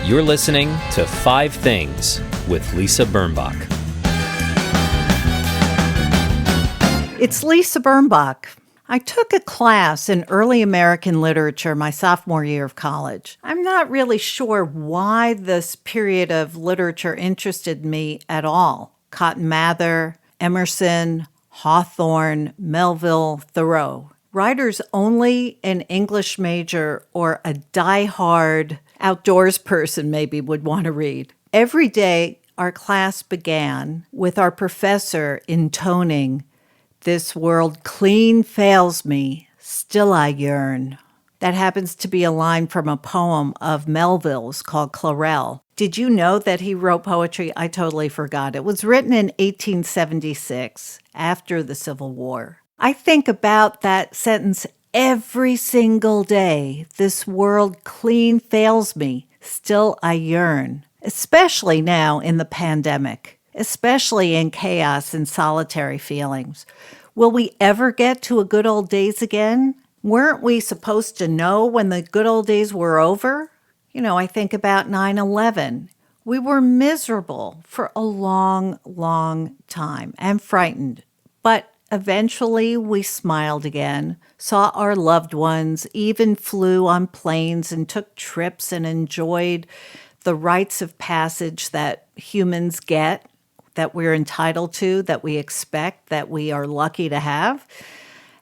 You're listening to Five Things with Lisa Birnbach. It's Lisa Birnbach. I took a class in early American literature my sophomore year of college. I'm not really sure why this period of literature interested me at all. Cotton Mather, Emerson, Hawthorne, Melville, Thoreau. Writers only an English major or a die-hard outdoors person maybe would want to read. Every day, our class began with our professor intoning, "This world clean fails me, still I yearn." That happens to be a line from a poem of Melville's called Clarel. Did you know that he wrote poetry? I totally forgot. It was written in 1876, after the Civil War. I think about that sentence every single day. This world clean fails me, still I yearn. Especially now in the pandemic, especially in chaos and solitary feelings. Will we ever get to a good old days again? Weren't we supposed to know when the good old days were over? I think about 9/11. We were miserable for a long, long time and frightened. But eventually we smiled again, saw our loved ones, even flew on planes and took trips and enjoyed the rites of passage that humans get, that we're entitled to, that we expect, that we are lucky to have.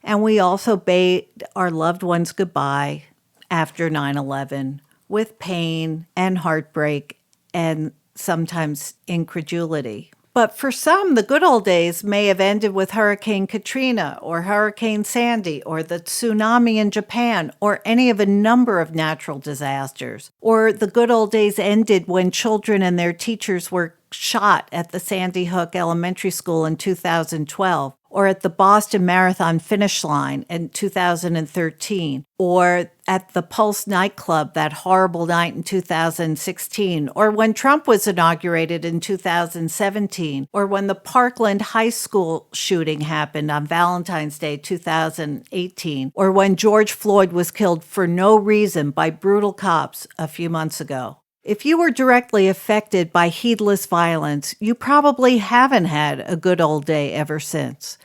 And we also bade our loved ones goodbye after 9/11 with pain and heartbreak and sometimes incredulity. But for some, the good old days may have ended with Hurricane Katrina or Hurricane Sandy or the tsunami in Japan or any of a number of natural disasters. Or the good old days ended when children and their teachers were shot at the Sandy Hook Elementary School in 2012, or at the Boston Marathon finish line in 2013, or at the Pulse nightclub that horrible night in 2016, or when Trump was inaugurated in 2017, or when the Parkland High School shooting happened on Valentine's Day 2018, or when George Floyd was killed for no reason by brutal cops a few months ago. If you were directly affected by heedless violence, you probably haven't had a good old day ever since.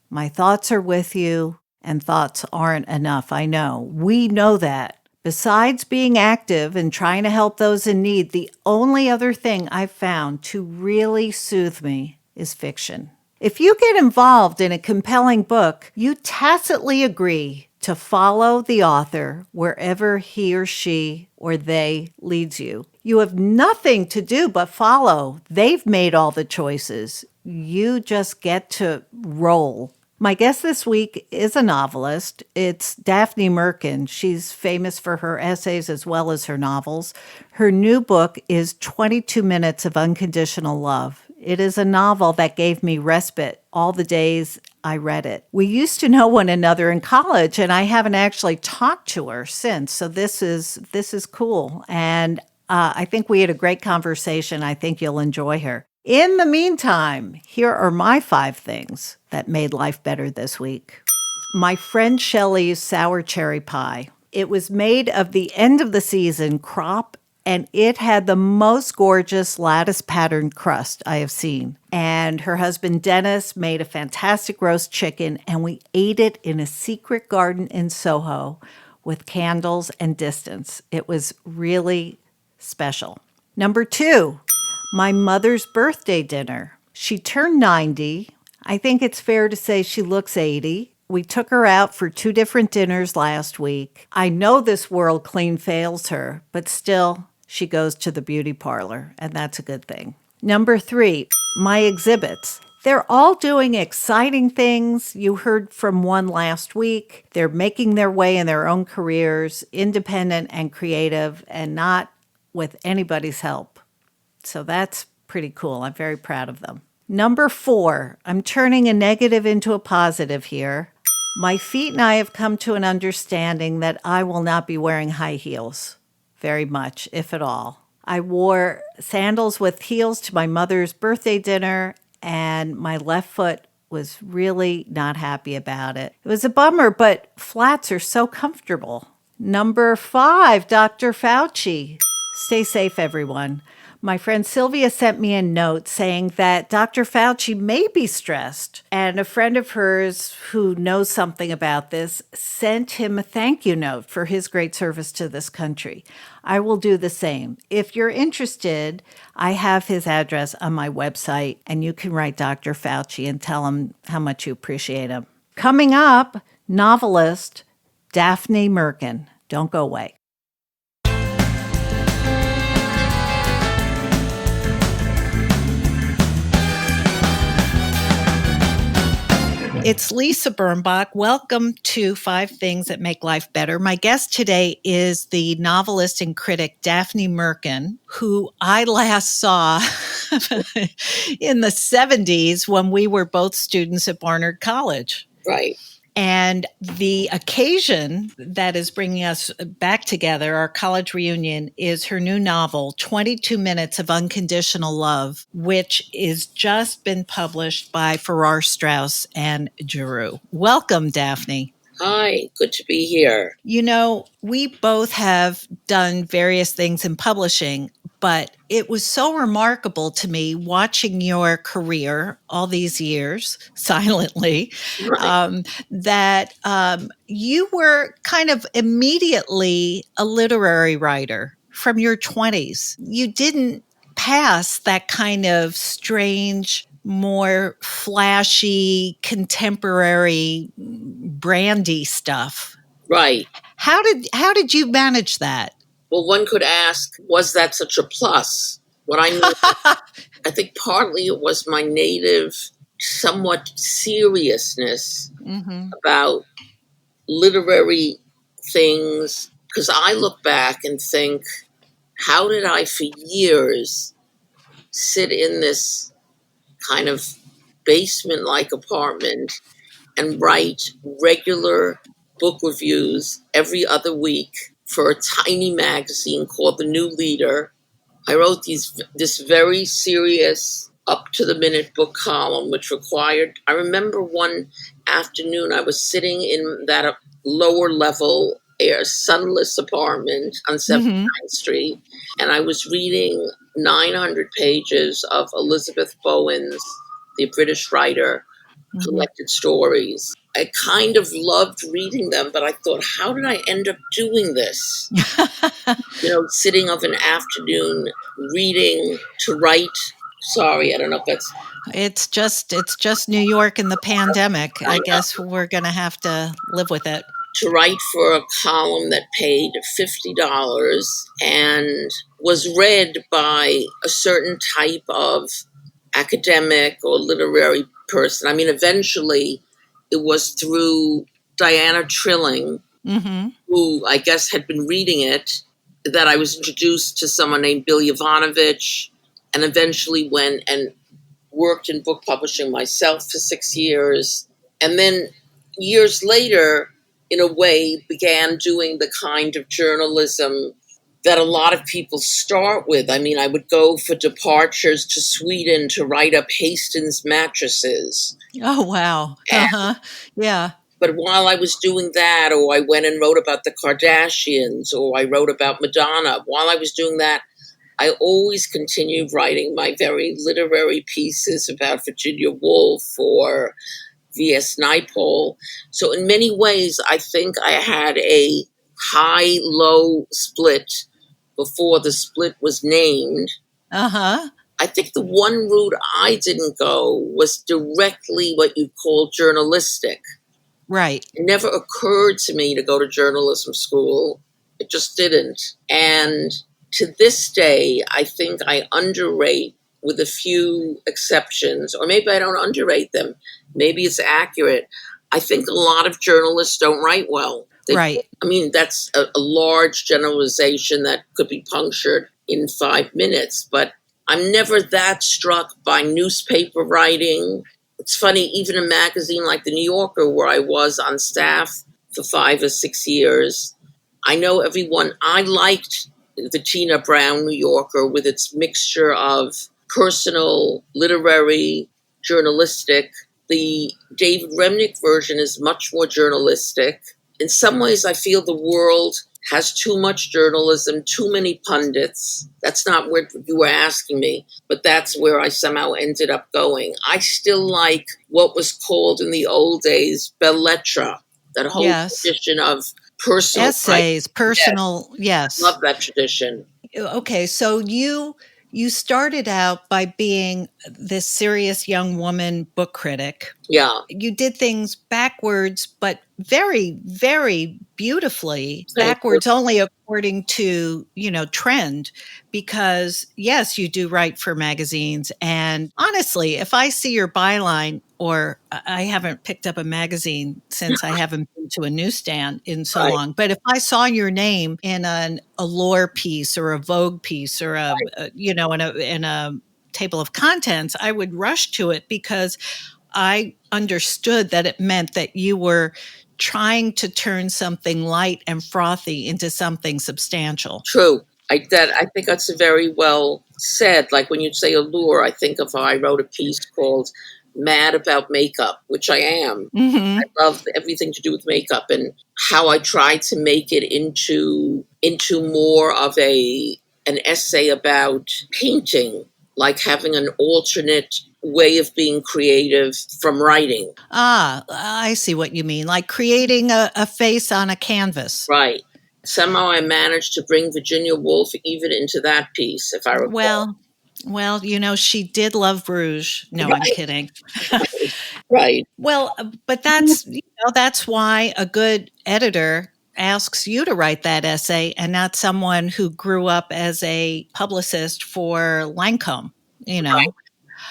My thoughts are with you, and thoughts aren't enough, I know. We know that. Besides being active and trying to help those in need, the only other thing I've found to really soothe me is fiction. If you get involved in a compelling book, you tacitly agree to follow the author wherever he or she or they leads you. You have nothing to do but follow. They've made all the choices. You just get to roll. My guest this week is a novelist. It's Daphne Merkin. She's famous for her essays as well as her novels. Her new book is 22 Minutes of Unconditional Love. It is a novel that gave me respite all the days I read it. We used to know one another in college, and I haven't actually talked to her since. So this is cool. And I think we had a great conversation. I think you'll enjoy her. In the meantime, here are my 5 things that made life better this week. My friend Shelley's sour cherry pie. It was made of the end of the season crop, and it had the most gorgeous lattice patterned crust I have seen. And her husband Dennis made a fantastic roast chicken, and we ate it in a secret garden in Soho with candles and distance. It was really special. Number 2, my mother's birthday dinner. She turned 90. I think it's fair to say she looks 80. We took her out for 2 different dinners last week. I know this world clean fails her, but still, she goes to the beauty parlor, and that's a good thing. Number 3, my exhibits. They're all doing exciting things. You heard from one last week. They're making their way in their own careers, independent and creative, and not with anybody's help. So that's pretty cool. I'm very proud of them. Number 4, I'm turning a negative into a positive here. My feet and I have come to an understanding that I will not be wearing high heels very much, if at all. I wore sandals with heels to my mother's birthday dinner, and my left foot was really not happy about it. It was a bummer, but flats are so comfortable. Number 5, Dr. Fauci Stay safe, everyone. My friend Sylvia sent me a note saying that Dr. Fauci may be stressed, and a friend of hers who knows something about this sent him a thank you note for his great service to this country. I will do the same. If you're interested, I have his address on my website, and you can write Dr. Fauci and tell him how much you appreciate him. Coming up, novelist Daphne Merkin. Don't go away. It's Lisa Birnbach. Welcome to 5 Things That Make Life Better. My guest today is the novelist and critic Daphne Merkin, who I last saw in the 70s when we were both students at Barnard College. Right. And the occasion that is bringing us back together, our college reunion, is her new novel, 22 Minutes of Unconditional Love, which is just been published by Farrar, Straus, and Giroux. Welcome, Daphne. Hi, good to be here. You know, we both have done various things in publishing, but it was so remarkable to me watching your career all these years silently, Right. that you were kind of immediately a literary writer from your 20s. You didn't pass that kind of strange, more flashy, contemporary, brandy stuff. Right. How did you manage that? Well, one could ask, was that such a plus? What I mean, I think partly it was my native, somewhat seriousness about literary things. Because I look back and think, how did I for years sit in this kind of basement-like apartment and write regular book reviews every other week for a tiny magazine called The New Leader. I wrote this very serious, up-to-the-minute book column, which required, I remember one afternoon I was sitting in that lower-level, sunless apartment on 79th Street, and I was reading 900 pages of Elizabeth Bowen's, the British writer, collected stories. I kind of loved reading them, but I thought, how did I end up doing this? Sitting of an afternoon, reading to write. Sorry, I don't know if that's... It's just New York and the pandemic. I guess we're going to have to live with it. To write for a column that paid $50 and was read by a certain type of academic or literary person. I mean, eventually it was through Diana Trilling, who I guess had been reading it, that I was introduced to someone named Bill Yovanovitch, and eventually went and worked in book publishing myself for 6 years. And then years later, in a way, began doing the kind of journalism that a lot of people start with. I mean, I would go for departures to Sweden to write up Hastings mattresses. Oh, wow. Yeah. But while I was doing that, or I went and wrote about the Kardashians, or I wrote about Madonna, while I was doing that, I always continued writing my very literary pieces about Virginia Woolf or V.S. Naipaul. So in many ways, I think I had a high-low split before the split was named. I think the one route I didn't go was directly what you'd call journalistic. Right. It never occurred to me to go to journalism school. It just didn't. And to this day, I think I underrate, with a few exceptions, or maybe I don't underrate them. Maybe it's accurate. I think a lot of journalists don't write well. Right. I mean, that's a large generalization that could be punctured in 5 minutes, but I'm never that struck by newspaper writing. It's funny, even a magazine like The New Yorker, where I was on staff for 5 or 6 years, I know everyone. I liked the Tina Brown New Yorker with its mixture of personal, literary, journalistic. The David Remnick version is much more journalistic. In some ways, I feel the world has too much journalism, too many pundits. That's not what you were asking me, but that's where I somehow ended up going. I still like what was called in the old days belles lettres, that whole tradition of personal essays, personal, yes. Love that tradition. Okay, so you started out by being this serious young woman book critic. Yeah. You did things backwards, but very, very beautifully. Backwards only according to, trend, because yes, you do write for magazines. And honestly, if I see your byline, or I haven't picked up a magazine since I haven't been to a newsstand in so long, but if I saw your name in an Allure piece or a Vogue piece or in a table of contents, I would rush to it because I understood that it meant that you were trying to turn something light and frothy into something substantial. True. I think that's very well said. Like when you say allure, I think of how I wrote a piece called Mad About Makeup, which I am. Mm-hmm. I love everything to do with makeup, and how I tried to make it into more of an essay about painting, like having an alternate way of being creative from writing. Ah, I see what you mean. Like creating a face on a canvas. Right. Somehow I managed to bring Virginia Woolf even into that piece, if I recall. Well, she did love Bruges. No, I'm kidding. Right. Well, but that's why a good editor asks you to write that essay and not someone who grew up as a publicist for Lancome,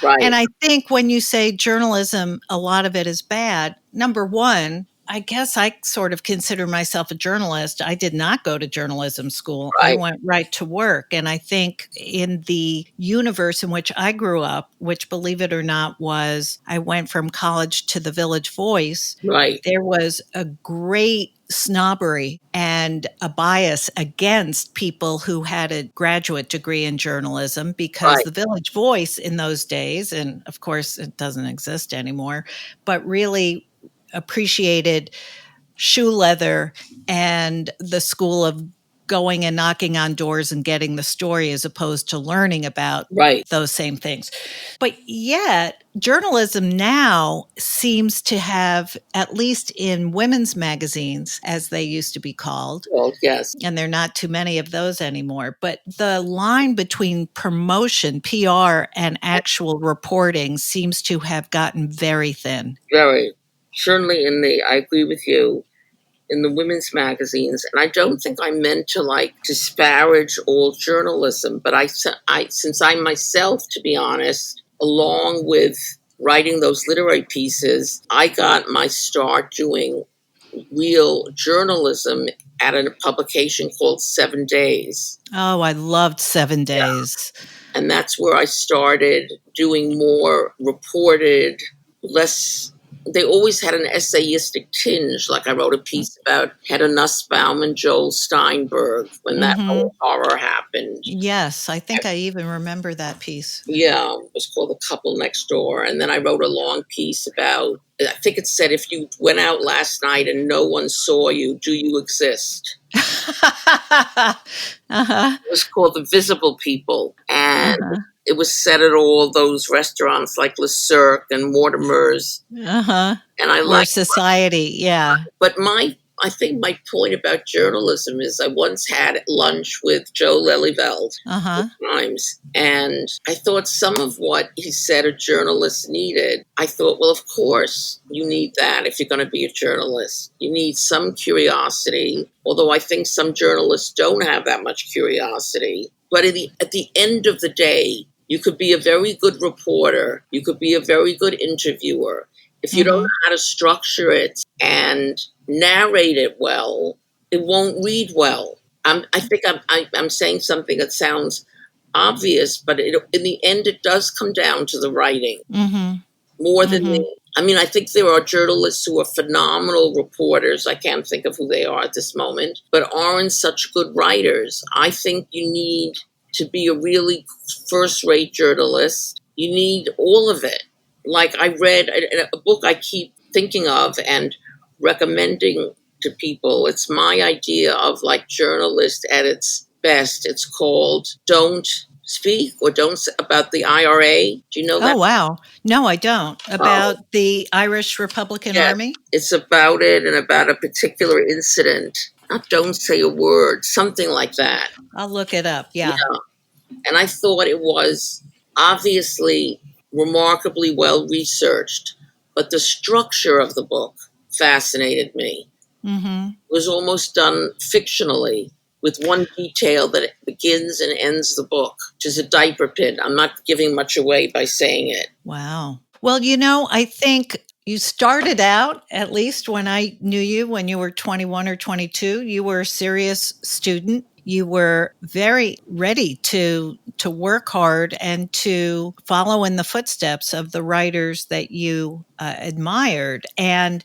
Right. And I think when you say journalism, a lot of it is bad. Number one, I guess I sort of consider myself a journalist. I did not go to journalism school. Right. I went right to work. And I think in the universe in which I grew up, which, believe it or not, I went from college to the Village Voice. Right. There was a great snobbery and a bias against people who had a graduate degree in journalism, because the Village Voice in those days, and of course it doesn't exist anymore, but really appreciated shoe leather and the school of going and knocking on doors and getting the story, as opposed to learning about those same things. But yet, journalism now seems to have, at least in women's magazines, as they used to be called. Well, yes. And there are not too many of those anymore. But the line between promotion, PR, and actual reporting seems to have gotten very thin. Very. Certainly I agree with you, in the women's magazines. And I don't think I meant to disparage all journalism, but since I myself, to be honest, along with writing those literary pieces, I got my start doing real journalism at a publication called 7 Days. Oh, I loved 7 Days. Yeah. And that's where I started doing more reported, less. They always had an essayistic tinge. Like I wrote a piece about Hedda Nussbaum and Joel Steinberg when that whole horror happened. Yes, I think I even remember that piece. Yeah, it was called The Couple Next Door. And then I wrote a long piece about, I think it said, if you went out last night and no one saw you, do you exist? It was called The Visible People. And it was set at all those restaurants like Le Cirque and Mortimer's. And I like society, yeah. But I think my point about journalism is I once had lunch with Joe Lelyveld at Times, and I thought some of what he said a journalist needed, I thought, well, of course you need that if you're going to be a journalist. You need some curiosity, although I think some journalists don't have that much curiosity. But at the end of the day, you could be a very good reporter. You could be a very good interviewer. If you don't know how to structure it and narrate it well, it won't read well. I think I'm saying something that sounds obvious, but in the end, it does come down to the writing more than I think there are journalists who are phenomenal reporters. I can't think of who they are at this moment, but aren't such good writers. I think you need to be a really first-rate journalist. You need all of it. Like I read a book I keep thinking of and recommending to people. It's my idea of like journalist at its best. It's called Don't Speak or Don't about the IRA. Do you know that? Oh, wow. No, I don't. About the Irish Republican Army? It's about it and about a particular incident. Not Don't Say a Word, something like that. I'll look it up. Yeah. And I thought it was obviously remarkably well researched, but the structure of the book fascinated me. Mm-hmm. It was almost done fictionally with one detail that it begins and ends the book, which is a diaper pin. I'm not giving much away by saying it. Wow. Well, I think you started out, at least when I knew you, when you were 21 or 22, you were a serious student. You were very ready to work hard and to follow in the footsteps of the writers that you admired. And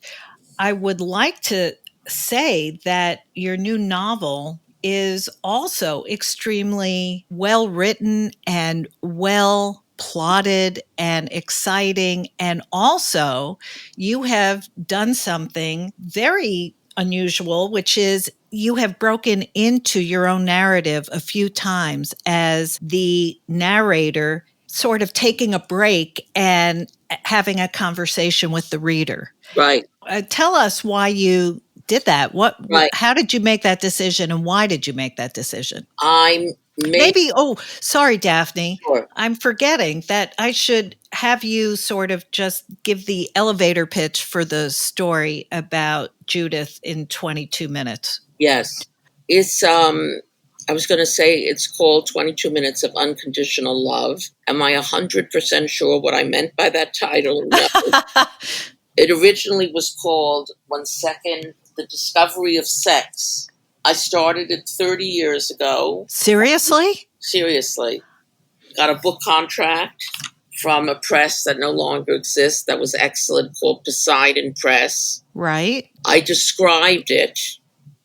I would like to say that your new novel is also extremely well written and well plotted and exciting. And also, you have done something very unusual, which is you have broken into your own narrative a few times as the narrator, sort of taking a break and having a conversation with the reader. Right. Tell us why you did that. Right. How did you make that decision, and why did you make that decision? Sorry, Daphne. Sure. I'm forgetting that I should have you sort of just give the elevator pitch for the story about Judith in 22 minutes. Yes. It's I was going to say it's called 22 Minutes of Unconditional Love. Am I 100% sure what I meant by that title? No. It originally was called, one second, The Discovery of Sex. I started it 30 years ago. Seriously? Seriously. Got a book contract from a press that no longer exists that was excellent, called Poseidon Press. Right. I described it.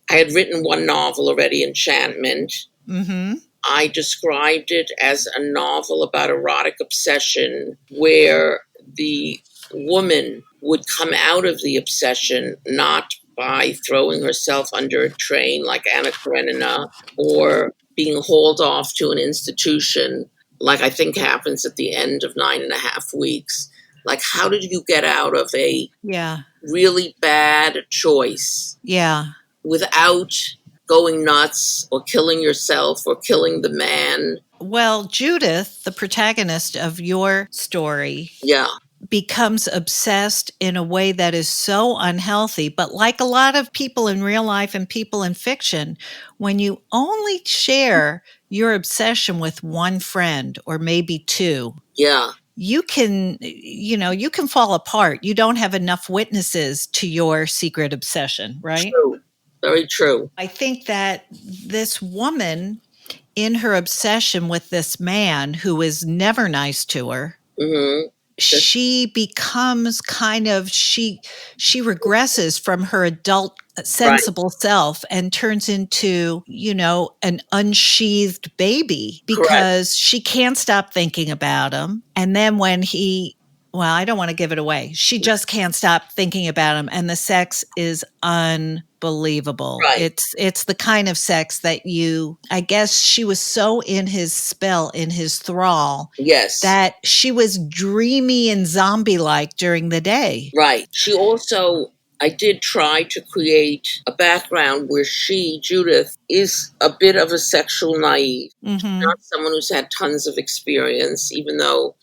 I had written one novel already, Enchantment. Mm-hmm. I described it as a novel about erotic obsession where the woman would come out of the obsession not by throwing herself under a train like Anna Karenina or being hauled off to an institution like I think happens at the end of 9.5 weeks. Like, how did you get out of a really bad choice without going nuts or killing yourself or killing the man? Well, Judith, the protagonist of your story, becomes obsessed in a way that is so unhealthy. But like a lot of people in real life and people in fiction, when you only share your obsession with one friend or maybe two, you can fall apart. You don't have enough witnesses to your secret obsession, right? True. Very true. I think that this woman, in her obsession with this man who is never nice to her, she becomes she regresses from her adult sensible self and turns into, an unsheathed baby because she can't stop thinking about him. And then when I don't want to give it away. She just can't stop thinking about him. And the sex is unbelievable. Right. It's the kind of sex that I guess she was so in his spell, in his thrall, that she was dreamy and zombie-like during the day. Right. She also, I did try to create a background where she, Judith, is a bit of a sexual naive. Not someone who's had tons of experience, even though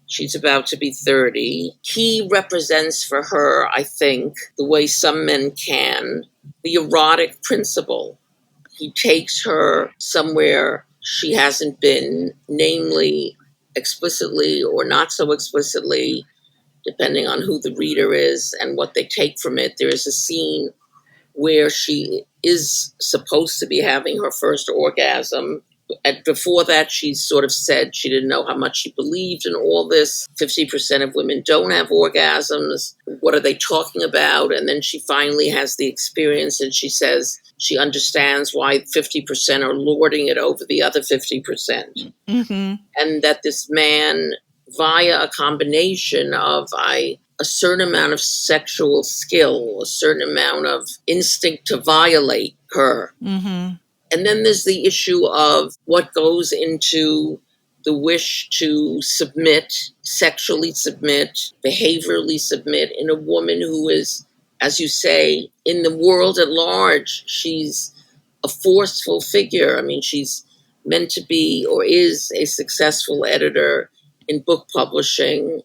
she's about to be 30. He represents for her, I think, the way some men can, the erotic principle. He takes her somewhere she hasn't been, namely explicitly or not so explicitly, depending on who the reader is and what they take from it. There is a scene where she is supposed to be having her first orgasm. And before that, she sort of said she didn't know how much she believed in all this. 50% of women don't have orgasms. What are they talking about? And then she finally has the experience and she says she understands why 50% are lording it over the other 50%. And that this man, via a combination of, I a certain amount of sexual skill, a certain amount of instinct to violate her. Mm-hmm. And then there's the issue of what goes into the wish to submit, sexually submit, behaviorally submit in a woman who is, as you say, in the world at large, she's a forceful figure. I mean, she's meant to be or is a successful editor in book publishing.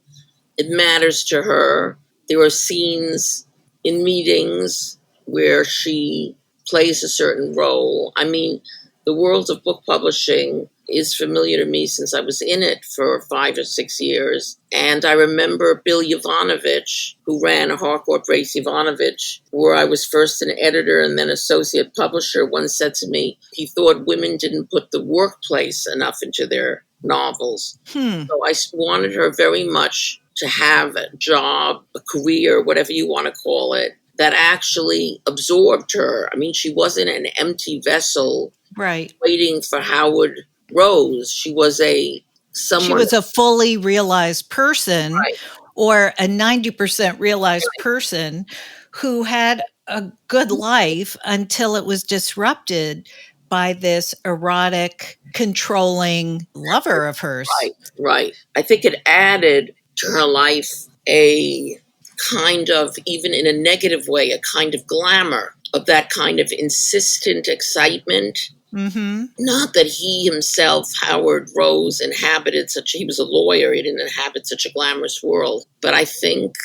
It matters to her. There are scenes in meetings where she plays a certain role. I mean, the world of book publishing is familiar to me since I was in it for 5 or 6 years. And I remember Bill Yovanovitch, who ran Harcourt Brace Yovanovitch, where I was first an editor and then associate publisher, once said to me he thought women didn't put the workplace enough into their novels. So I wanted her very much to have a job, a career, whatever you want to call it, that actually absorbed her. I mean, she wasn't an empty vessel, right, waiting for Howard Rose. She was a fully realized person, right, or a 90% realized person who had a good life until it was disrupted by this erotic, controlling lover of hers. Right. I think it added to her life a kind of, even in a negative way, a kind of glamour, of that kind of insistent excitement. Mm-hmm. Not that he himself, Howard Rose, he was a lawyer, he didn't inhabit such a glamorous world. But I think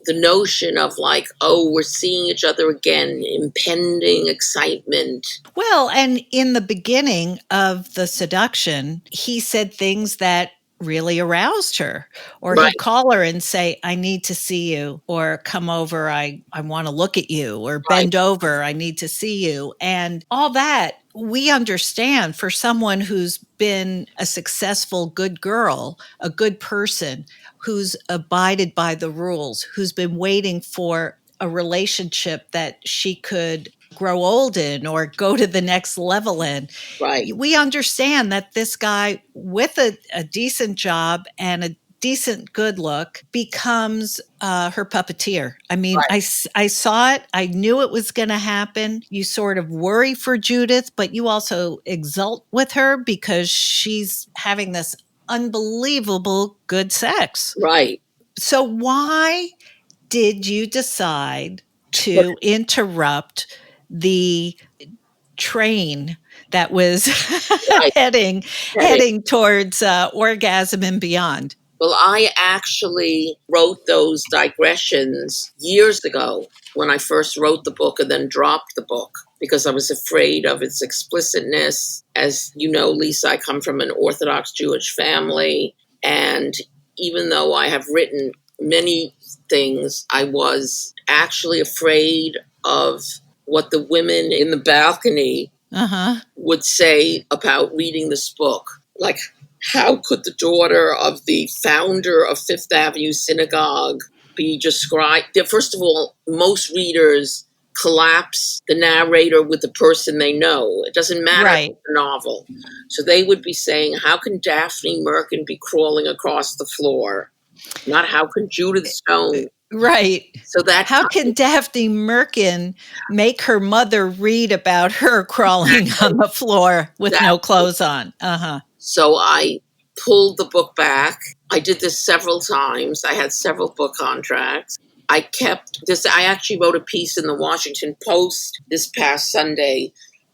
the notion of like, oh, we're seeing each other again, impending excitement. Well, and in the beginning of the seduction, he said things that really aroused her, or he'd call her and say, I need to see you, or come over, I want to look at you, or bend over, I need to see you. And all that we understand for someone who's been a successful, good girl, a good person, who's abided by the rules, who's been waiting for a relationship that she could grow old in or go to the next level in. Right. We understand that this guy with a decent job and a decent good look becomes her puppeteer. I mean, I saw it. I knew it was going to happen. You sort of worry for Judith, but you also exult with her because she's having this unbelievable good sex. Right. So why did you decide to interrupt the train that was heading towards orgasm and beyond? Well, I actually wrote those digressions years ago when I first wrote the book and then dropped the book because I was afraid of its explicitness. As you know, Lisa, I come from an Orthodox Jewish family. And even though I have written many things, I was actually afraid of what the women in the balcony would say about reading this book. Like, how could the daughter of the founder of Fifth Avenue Synagogue be described? First of all, most readers collapse the narrator with the person they know. It doesn't matter the novel. So they would be saying, how can Daphne Merkin be crawling across the floor? Not how can Judith Stone. Right. So that how can Daphne Merkin make her mother read about her crawling on the floor with no clothes on? So I pulled the book back. I did this several times. I had several book contracts. I kept this. I actually wrote a piece in the Washington Post this past Sunday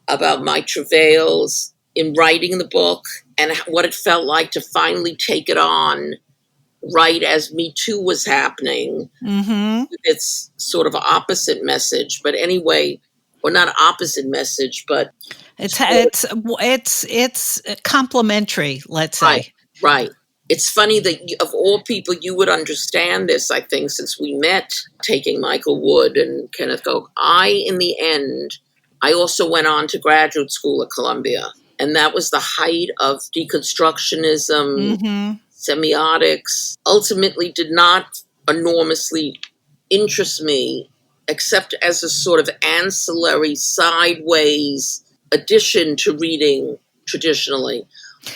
about my travails in writing the book and what it felt like to finally take it on right as Me Too was happening. It's sort of opposite message, but anyway, or not opposite message, but it's complementary, let's say. Right. It's funny that of all people, you would understand this, I think, since we met taking Michael Wood and Kenneth Koch. In the end, I also went on to graduate school at Columbia. And that was the height of deconstructionism, semiotics. Ultimately did not enormously interest me, except as a sort of ancillary, sideways addition to reading traditionally.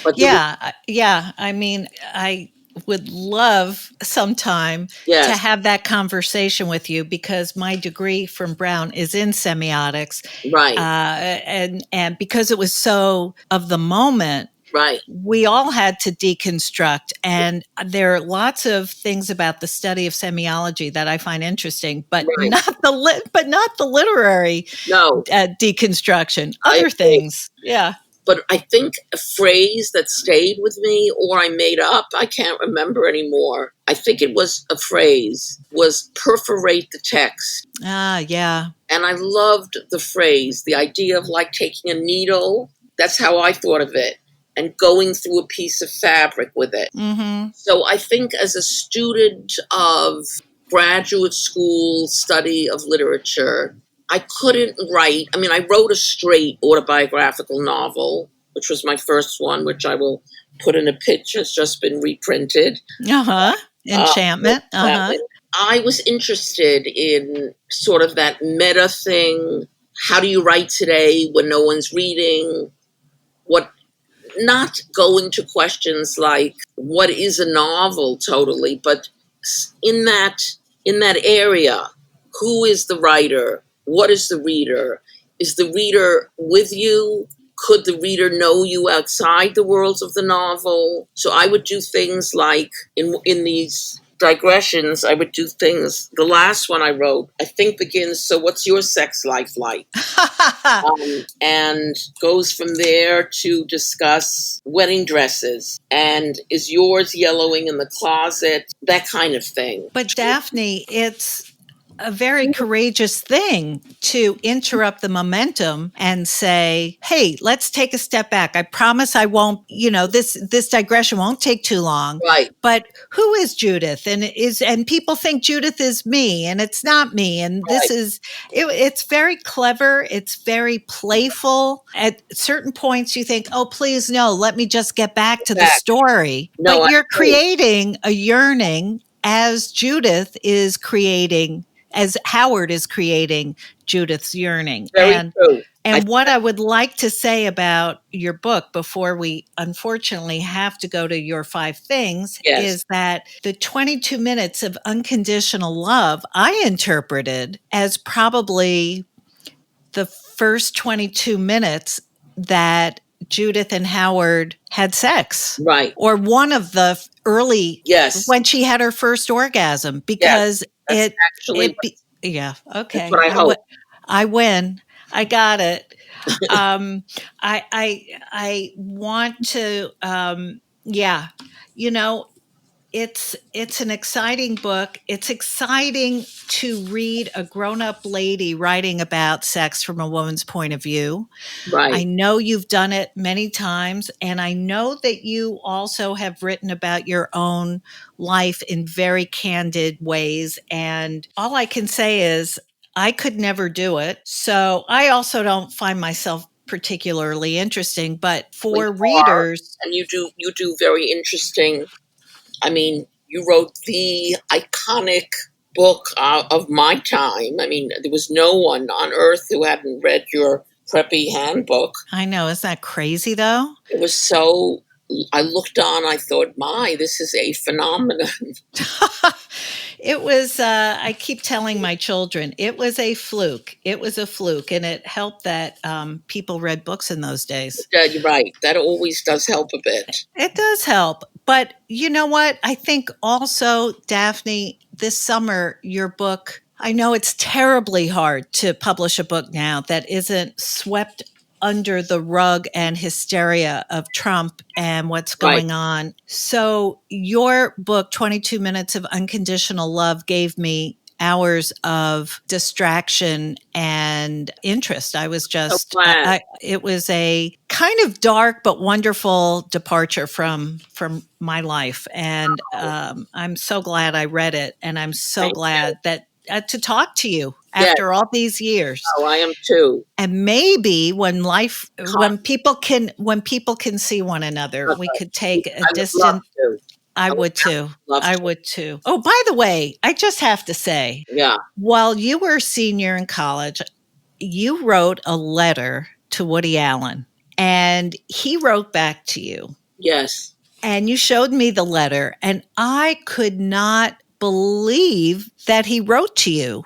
But yeah. I mean, would love sometime Yes. to have that conversation with you, because my degree from Brown is in semiotics. Right. And because it was so of the moment, Right. we all had to deconstruct. And there are lots of things about the study of semiology that I find interesting, but Right. not the literary No. deconstruction. I Other agree. things. Yeah. But I think a phrase that stayed with me, or I made up, I can't remember anymore. I think it was a phrase, was perforate the text. Ah, yeah. And I loved the phrase, the idea of like taking a needle. That's how I thought of it. And going through a piece of fabric with it. Mm-hmm. So I think as a student of graduate school study of literature, I couldn't write. I mean, I wrote a straight autobiographical novel, which was my first one, which I will put in a pitch. It's just been reprinted. Uh-huh. Enchantment. Uh-huh. I was interested in sort of that meta thing. How do you write today when no one's reading? Not going to questions like what is a novel totally, but in that area, who is the writer? What is the reader? Is the reader with you? Could the reader know you outside the worlds of the novel? So I would do things like in these digressions, I would do things. The last one I wrote, I think, begins, so what's your sex life like? And goes from there to discuss wedding dresses and is yours yellowing in the closet, that kind of thing. But Daphne, it's a very courageous thing to interrupt the momentum and say, hey, let's take a step back. I promise I won't, this digression won't take too long. Right. But who is Judith? And people think Judith is me, and it's not me. And this is, it's very clever. It's very playful. At certain points you think, oh, please, no, let me just get back to the story. No, but you're creating a yearning as Judith is creating, as Howard is creating Judith's yearning. Very true. And what I would like to say about your book before we unfortunately have to go to your 5 things is that the 22 minutes of unconditional love I interpreted as probably the first 22 minutes that Judith and Howard had sex. Right. Or one of the early, when she had her first orgasm, because okay. What I hope. I win. I got it. I want to, it's an exciting book. It's exciting to read a grown-up lady writing about sex from a woman's point of view. Right. I know you've done it many times, and I know that you also have written about your own life in very candid ways. And all I can say is I could never do it. So I also don't find myself particularly interesting, but for readers. And you do very interesting. I mean, you wrote the iconic book of my time. I mean, there was no one on earth who hadn't read your preppy handbook. I know. Isn't that crazy, though? It was so, I looked on, I thought, this is a phenomenon. It was, I keep telling my children, it was a fluke. It was a fluke. And it helped that people read books in those days. You're right. That always does help a bit. It does help. But you know what? I think also, Daphne, this summer, your book, I know it's terribly hard to publish a book now that isn't swept under the rug and hysteria of Trump and what's going on. So your book, 22 Minutes of Unconditional Love, gave me hours of distraction and interest. I was just, it was a kind of dark but wonderful departure from my life. And I'm so glad I read it. And I'm so glad that to talk to you after all these years. Oh, I am too. And maybe when people can see one another, we could take a distant. I would too. I would too. Oh, by the way, I just have to say, while you were a senior in college, you wrote a letter to Woody Allen, and he wrote back to you. Yes. And you showed me the letter, and I could not believe that he wrote to you.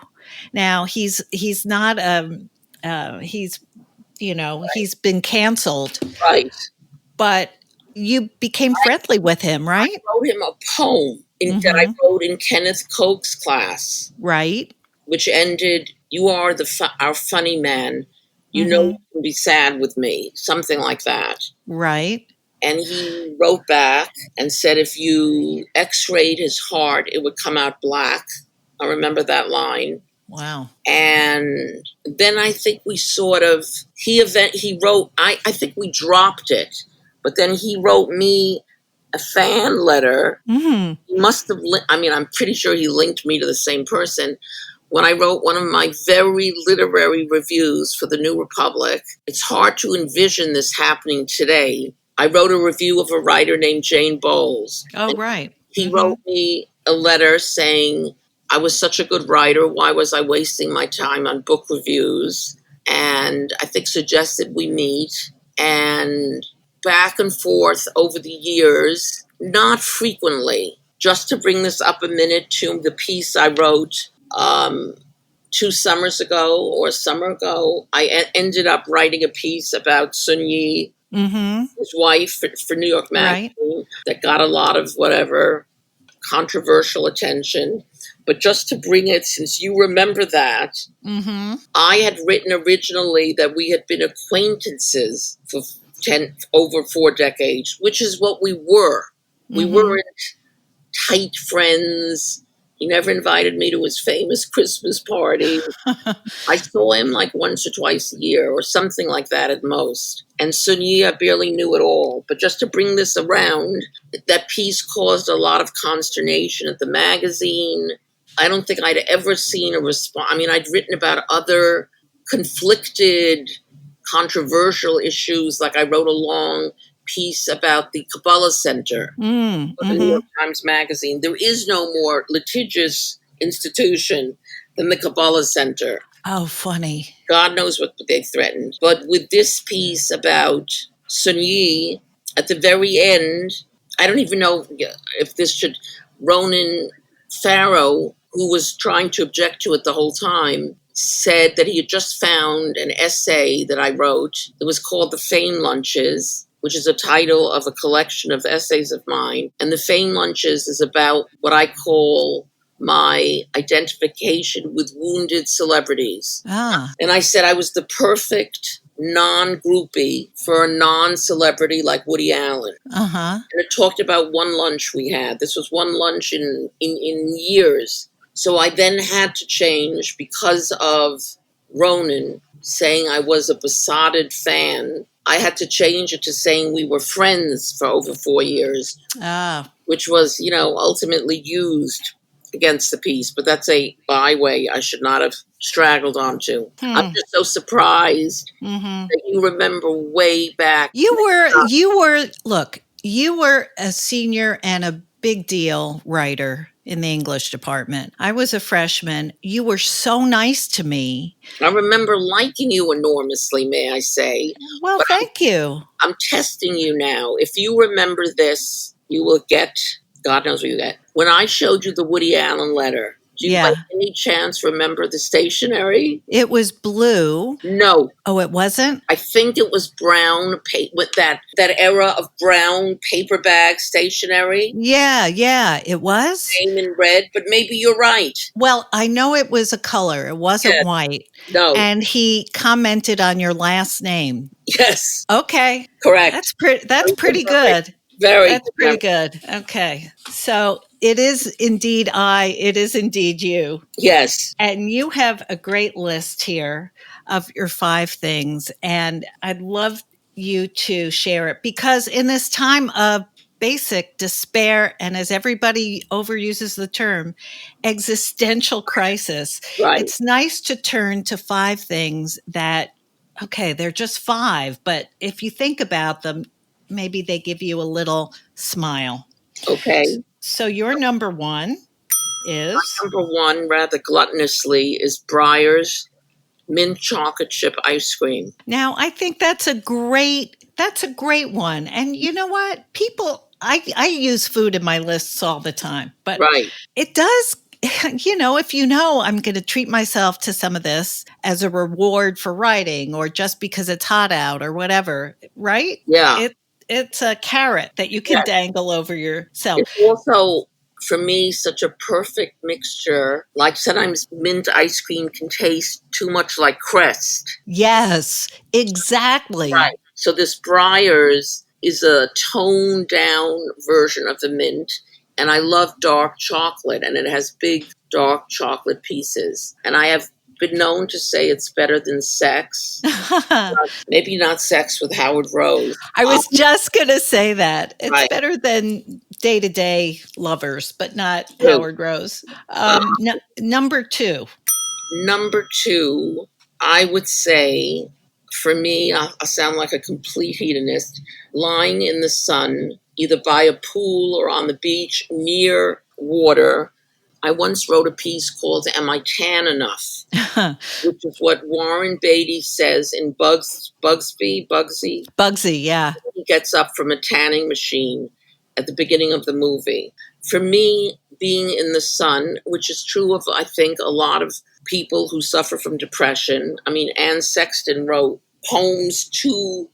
Now he's not he's he's been canceled, Right. but you became friendly with him, right? I wrote him a poem that I wrote in Kenneth Koch's class, Right. which ended, "You are our funny man. You know you can be sad with me," something like that. Right. And he wrote back and said, if you x-rayed his heart, it would come out black. I remember that line. Wow. And then I think we he wrote, I think we dropped it, but then he wrote me a fan letter. He must have, I'm pretty sure he linked me to the same person. When I wrote one of my very literary reviews for the New Republic, it's hard to envision this happening today. I wrote a review of a writer named Jane Bowles. Oh, right. He wrote me a letter saying, I was such a good writer. Why was I wasting my time on book reviews? And I think suggested we meet. And back and forth over the years, not frequently. Just to bring this up a minute to the piece I wrote 2 summers ago or a summer ago, I ended up writing a piece about Sun Yi, his wife, for New York Magazine, that got a lot of whatever controversial attention. But just to bring it, since you remember that, I had written originally that we had been acquaintances for over 4 decades, which is what we were. We weren't tight friends. He never invited me to his famous Christmas party. I saw him like once or twice a year or something like that at most. And Sun Yi, I barely knew at all. But just to bring this around, that piece caused a lot of consternation at the magazine. I don't think I'd ever seen a response. I'd written about other conflicted, controversial issues. Like I wrote a long piece about the Kabbalah Center for the New York Times Magazine. There is no more litigious institution than the Kabbalah Center. Oh, funny. God knows what they threatened. But with this piece about Sun Yi, at the very end, I don't even know if this should, Ronan Farrar, who was trying to object to it the whole time, said that he had just found an essay that I wrote. It was called The Fame Lunches, which is a title of a collection of essays of mine. And The Fame Lunches is about what I call my identification with wounded celebrities. And I said I was the perfect non-groupie for a non-celebrity like Woody Allen. And it talked about one lunch we had. This was one lunch in years. So I then had to change because of Ronan saying I was a besotted fan. I had to change it to saying we were friends for over 4 years, which was, ultimately used against the piece. But that's a byway I should not have straggled onto. I'm just so surprised that you remember way back. You were a senior and a big deal writer in the English department. I was a freshman. You were so nice to me. I remember liking you enormously, may I say. Well, but thank you. I'm testing you now. If you remember this, you will get, God knows what you get. When I showed you the Woody Allen letter, do you by any chance remember the stationery? It was blue. No. Oh, it wasn't? I think it was brown, with that era of brown paper bag stationery. Yeah, it was. Name in red, but maybe you're right. Well, I know it was a color. It wasn't white. No. And he commented on your last name. Yes. Okay. Correct. That's pretty good. That's pretty good. Okay. So it is indeed you. Yes. And you have a great list here of your 5 things. And I'd love you to share it because in this time of basic despair, and as everybody overuses the term, existential crisis, it's nice to turn to 5 things that, okay, they're just 5, but if you think about them, maybe they give you a little smile. Okay. So your number 1 is? My number 1, rather gluttonously, is Breyer's mint chocolate chip ice cream. Now, I think that's a great That's a great one. And you know what? I use food in my lists all the time, but Right. it does, if I'm going to treat myself to some of this as a reward for writing or just because it's hot out or whatever, right? Yeah. It's a carrot that you can dangle over yourself. It's also, for me, such a perfect mixture. Like sometimes mint ice cream can taste too much like Crest. Yes, exactly. Right. So this Breyer's is a toned down version of the mint. And I love dark chocolate, and it has big dark chocolate pieces. And I have been known to say it's better than sex. Maybe not sex with Howard Rose. I was just going to say that. It's Right. better than day-to-day lovers, but not True. Howard Rose. Number two. Number two, I would say, for me, I'll sound like a complete hedonist, lying in the sun, either by a pool or on the beach near water. I once wrote a piece called Am I Tan Enough? Which is what Warren Beatty says in Bugsy. Bugsy, yeah. He gets up from a tanning machine at the beginning of the movie. For me, being in the sun, which is true of, I think, a lot of people who suffer from depression. I mean, Anne Sexton wrote poems to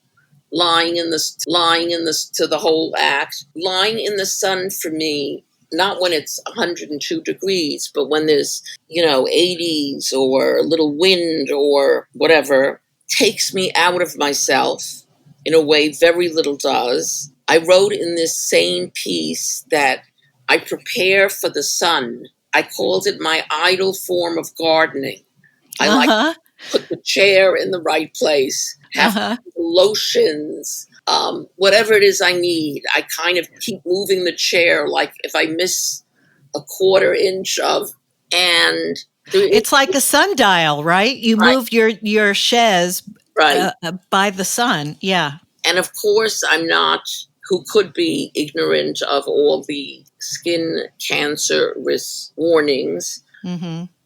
to the whole act. Lying in the sun for me, not when it's 102 degrees, but when there's, 80s or a little wind or whatever, takes me out of myself in a way very little does. I wrote in this same piece that I prepare for the sun. I called it my idle form of gardening. I like to put the chair in the right place, have lotions, whatever it is I need. I kind of keep moving the chair, like if I miss a quarter inch of, and it's like a sundial, right? You move your chaise by the sun. Yeah. And of course, I'm not who could be ignorant of all the skin cancer risk warnings,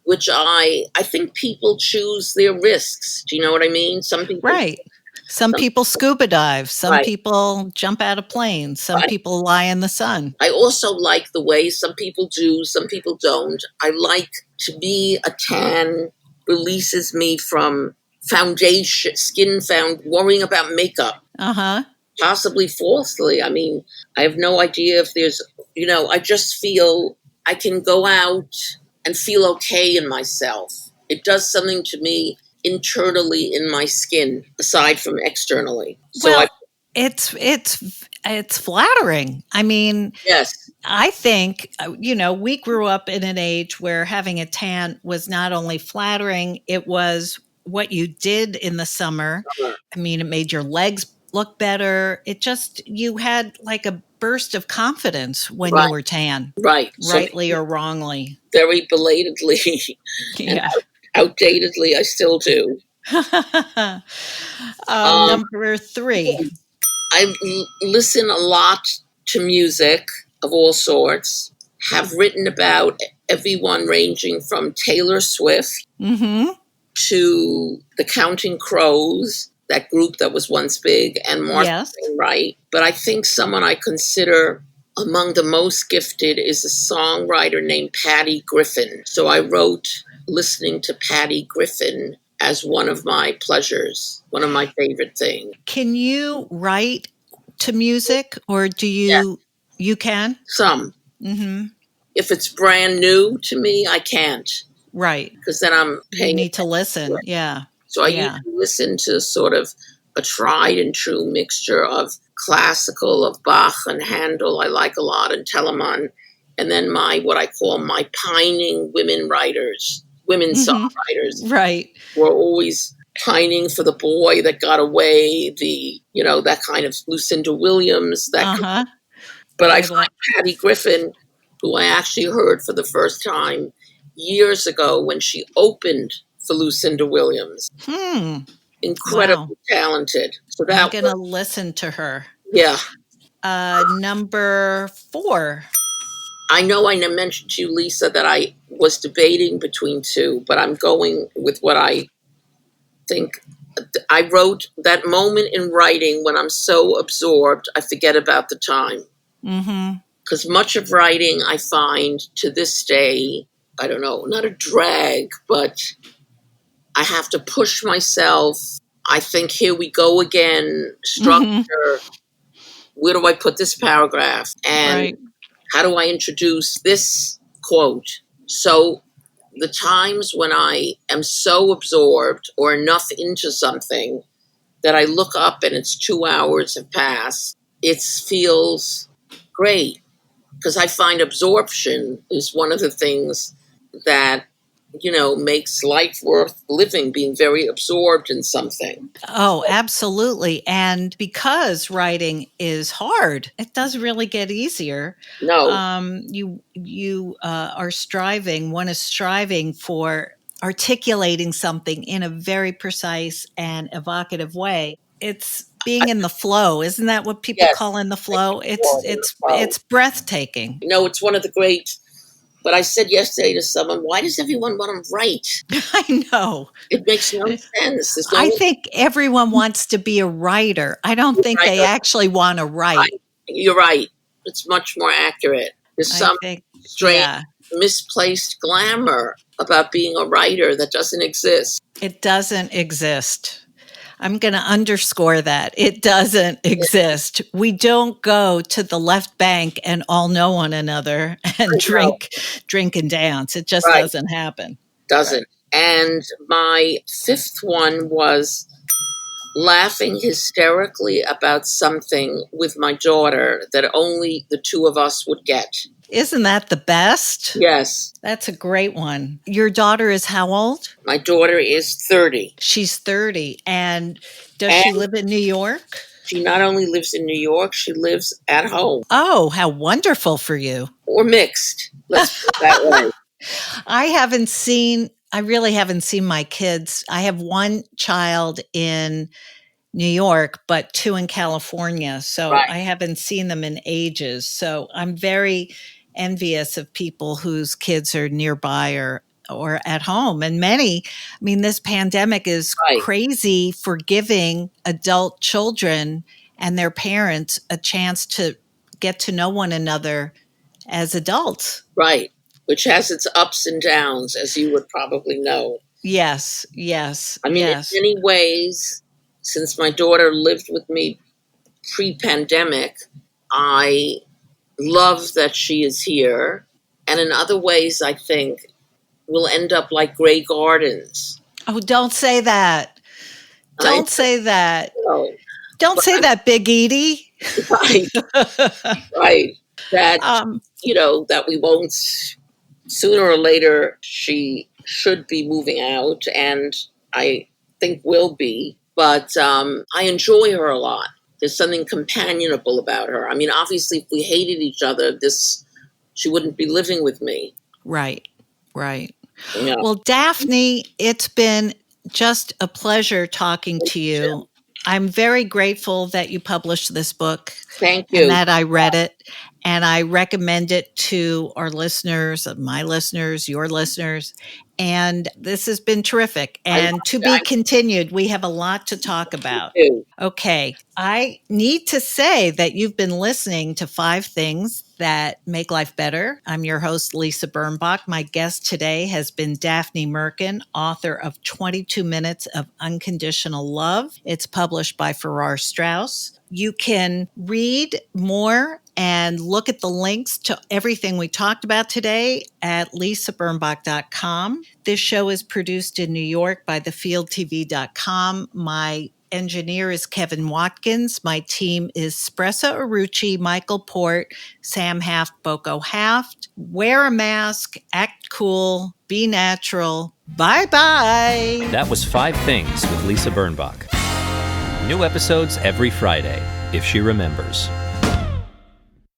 which I think people choose their risks. Do you know what I mean? Some people, right. Some people scuba dive. Some people jump out of planes. Some people lie in the sun. I also like the way some people do, some people don't. I like to be a tan releases me from foundation, worrying about makeup. Possibly falsely. I mean, I have no idea if there's, I just feel I can go out and feel okay in myself. It does something to me internally in my skin, aside from externally. So it's flattering. I mean, yes. I think, we grew up in an age where having a tan was not only flattering, it was what you did in the summer. I mean, it made your legs look better. You had like a burst of confidence when you were tan. Right. Rightly or wrongly. Very belatedly. Yeah. Outdatedly, I still do. Number three. I listen a lot to music of all sorts. Have written about everyone ranging from Taylor Swift to the Counting Crows, that group that was once big, and Martha Wright. But I think someone I consider among the most gifted is a songwriter named Patty Griffin. So I wrote listening to Patty Griffin as one of my pleasures, one of my favorite things. Can you write to music, or do you? Yeah. You can? Some. If it's brand new to me, I can't. Right. Because then I'm paying. You need to listen. Yeah. So I usually listen to sort of a tried and true mixture of classical, of Bach and Handel, I like a lot, and Telemann, and then what I call my pining women songwriters. Right. Who are always pining for the boy that got away, that kind of Lucinda Williams. But I find Patty Griffin, who I actually heard for the first time years ago when she opened for Lucinda Williams. Incredibly talented. So I'm going to listen to her. Yeah. Number 4. I know I mentioned to you, Lisa, that I was debating between two, but I'm going with what I think I wrote that moment in writing when I'm so absorbed, I forget about the time. Because much of writing, I find to this day, I don't know, not a drag, but I have to push myself. I think, here we go again, structure. Where do I put this paragraph? And how do I introduce this quote? So the times when I am so absorbed or enough into something that I look up and it's 2 hours have passed, it feels great, because I find absorption is one of the things that, makes life worth living, being very absorbed in something. Oh, absolutely. And because writing is hard, it does really get easier. No. One is striving for articulating something in a very precise and evocative way. It's being in the flow. Isn't that what people call in the flow? It's breathtaking. It's one of the great. But I said yesterday to someone, why does everyone want to write? I know. It makes no sense. I think everyone wants to be a writer. I don't think they actually want to write. You're right. It's much more accurate. There's some strange, misplaced glamour about being a writer that doesn't exist. It doesn't exist. I'm going to underscore that. It doesn't exist. We don't go to the left bank and all know one another and drink and dance. It just doesn't happen. Doesn't. And my fifth one was laughing hysterically about something with my daughter that only the two of us would get. Isn't that the best? Yes. That's a great one. Your daughter is how old? My daughter is 30. She's 30. And does she live in New York? She not only lives in New York, she lives at home. Oh, how wonderful for you. Or mixed. Let's put it that way. I really haven't seen my kids. I have one child in New York, but two in California. So I haven't seen them in ages. So I'm very envious of people whose kids are nearby or at home. And this pandemic is crazy for giving adult children and their parents a chance to get to know one another as adults. Right. Which has its ups and downs, as you would probably know. Yes. In many ways, since my daughter lived with me pre-pandemic, I love that she is here. And in other ways, I think we'll end up like Grey Gardens. Oh, don't say that. Don't say that. No. Don't say that, Big Edie. Right. Right. That, that we won't, sooner or later, she should be moving out, and I think will be. But I enjoy her a lot. There's something companionable about her. Obviously, if we hated each other, she wouldn't be living with me. Right. Yeah. Well, Daphne, it's been just a pleasure talking to you. I'm very grateful that you published this book. Thank you. And that I read it. And I recommend it to our listeners, my listeners, your listeners. And this has been terrific. And to be continued, we have a lot to talk about. Okay. I need to say that you've been listening to 5 Things That Make Life Better. I'm your host, Lisa Birnbach. My guest today has been Daphne Merkin, author of 22 Minutes of Unconditional Love. It's published by Farrar, Straus. You can read more and look at the links to everything we talked about today at lisabirnbach.com. This show is produced in New York by thefieldtv.com. My engineer is Kevin Watkins. My team is Spressa Arucci, Michael Port, Sam Haft, Boko Haft. Wear a mask, act cool, be natural. Bye-bye. That was 5 Things with Lisa Birnbach. New episodes every Friday, if she remembers.